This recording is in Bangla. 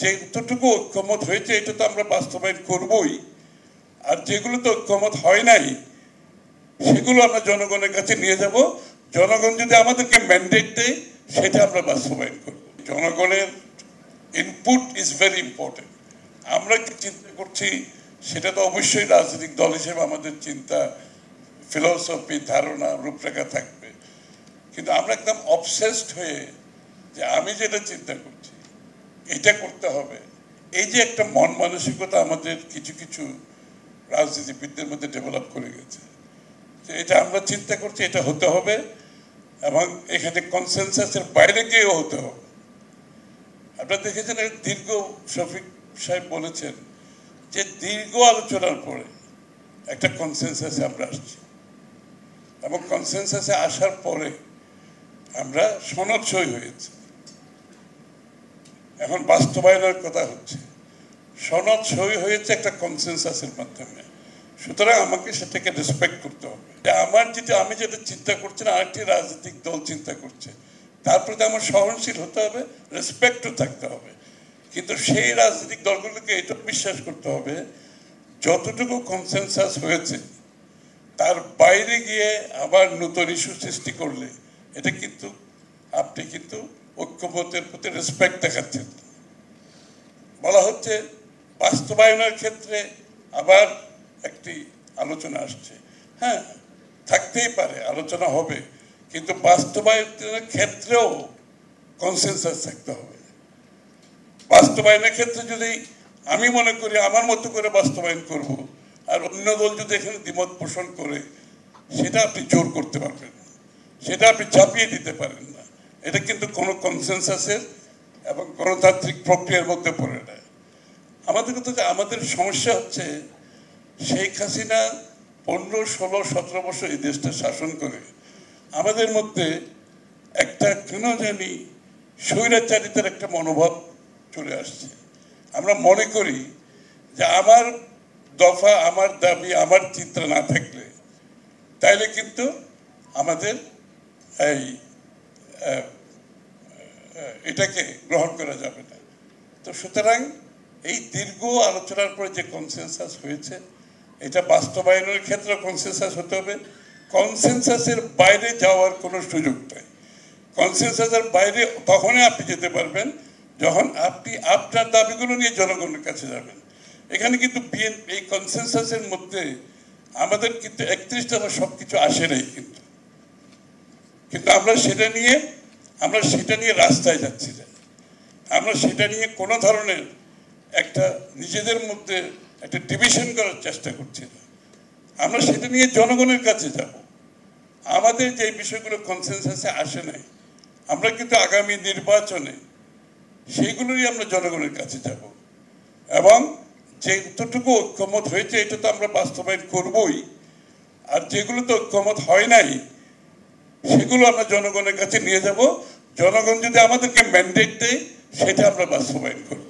যতটুকু ঐক্যমত হয়েছে এটা তো আমরা বাস্তবায়ন করবই, আর যেগুলো তো ঐক্যমত হয় নাই সেগুলো আমরা জনগণের কাছে নিয়ে যাব। জনগণ যদি আমাদেরকে ম্যান্ডেট দেয় সেটা আমরা বাস্তবায়ন করব। জনগণের ইনপুট ইজ ভেরি ইম্পর্টেন্ট। আমরা কি চিন্তা করছি সেটা তো অবশ্যই রাজনৈতিক দল হিসেবে আমাদের চিন্তা, ফিলোসফি, ধারণা, রূপরেখা থাকবে, কিন্তু আমরা একদম অবসেসড হয়ে যে আমি যেটা চিন্তা করছি এটা করতে হবে, এই যে একটা মন মানসিকতা আমাদের কিছু কিছু রাজনীতিবিদদের মধ্যে ডেভেলপ করে গেছে, যে এটা আমরা চিন্তা করছি এটা হতে হবে এবং এখানে কনসেনসাসের বাইরে গিয়েও হতে হবে। আপনারা দেখেছেন দীর্ঘ, শফিক সাহেব বলেছেন যে দীর্ঘ আলোচনার পরে একটা কনসেনসাসে আমরা আসছি, এবং কনসেনসাসে আসার পরে আমরা সনদ সই হয়েছে, এখন বাস্তবায়নের কথা হচ্ছে। সনদ সই হয়েছে একটা কনসেনসাসের মাধ্যমে, সুতরাং আমাকে সেটাকে রেসপেক্ট করতে হবে। আমি যেটা চিন্তা করছি না আরেকটি রাজনৈতিক দল চিন্তা করছে, তার প্রতি আমার সহনশীল হতে হবে, রেসপেক্টও থাকতে হবে। কিন্তু সেই রাজনৈতিক দলগুলোকে এটা বিশ্বাস করতে হবে যতটুকু কনসেনসাস হয়েছে তার বাইরে গিয়ে আবার নতুন ইস্যু সৃষ্টি করলে এটা কিন্তু আপনি কিন্তু ঐক্যমতের প্রতি রেসপেক্ট দেখাচ্ছেন। বলা হচ্ছে বাস্তবায়নের ক্ষেত্রে আবার একটি আলোচনা আসছে। হ্যাঁ, থাকতেই পারে, আলোচনা হবে, কিন্তু বাস্তবায়নের ক্ষেত্রেও কনসেনসাস থাকতে হবে। বাস্তবায়নের ক্ষেত্রে যদি আমি মনে করি আমার মতো করে বাস্তবায়ন করব, আর অন্য দল যদি এখানে দ্বিমত পোষণ করে, সেটা আপনি জোর করতে পারবেন না, সেটা আপনি চাপিয়ে দিতে পারেন না। এটা কিন্তু কোনো কনসেনসাসের এবং গণতান্ত্রিক প্রক্রিয়ার মধ্যে পড়ে না। আমাদের সমস্যা হচ্ছে শেখ হাসিনা 15, 16, 17 বছর এই দেশটা শাসন করে আমাদের মধ্যে একটা কেন জানি স্বৈরাচারিতার একটা মনোভাব চলে আসছে। আমরা মনে করি যে আমার দফা, আমার দাবি, আমার চিন্তা না থাকলে তাইলে কিন্তু আমাদের এটাকে গ্রহণ করা যাবে না। তো সুতরাং এই দীর্ঘ আলোচনার পরে যে কনসেনসাস হয়েছে এটা বাস্তবায়নের ক্ষেত্রে কনসেনসাস হতে হবে। কনসেনসাসের বাইরে যাওয়ার কোনো সুযোগ নেই। কনসেনসাসের বাইরে তখনই আপনি যেতে পারবেন যখন আপনি আপনার দাবিগুলো নিয়ে জনগণের কাছে যাবেন। এখানে কিন্তু এই কনসেনসাসের মধ্যে আমাদের কিন্তু 31 দফা সবকিছু আসে নাই, কিন্তু আমরা সেটা নিয়ে রাস্তায় যাচ্ছি না। আমরা সেটা নিয়ে কোনো ধরনের একটা নিজেদের মধ্যে একটা ডিভিশন করার চেষ্টা করছি না। আমরা সেটা নিয়ে জনগণের কাছে যাব। আমাদের যে বিষয়গুলো কনসেনসাসে আসে নাই, আমরা কিন্তু আগামী নির্বাচনে সেইগুলোরই আমরা জনগণের কাছে যাব, এবং যতটুকু ঐক্যমত হয়েছে এটা তো আমরা বাস্তবায়ন করবই, আর যেগুলো তো ঐক্যমত হয় নাই সেগুলো আমরা জনগণের কাছে নিয়ে যাব। জনগণ যদি আমাদেরকে ম্যান্ডেট দেয় সেটা আমরা বাস্তবায়ন করব।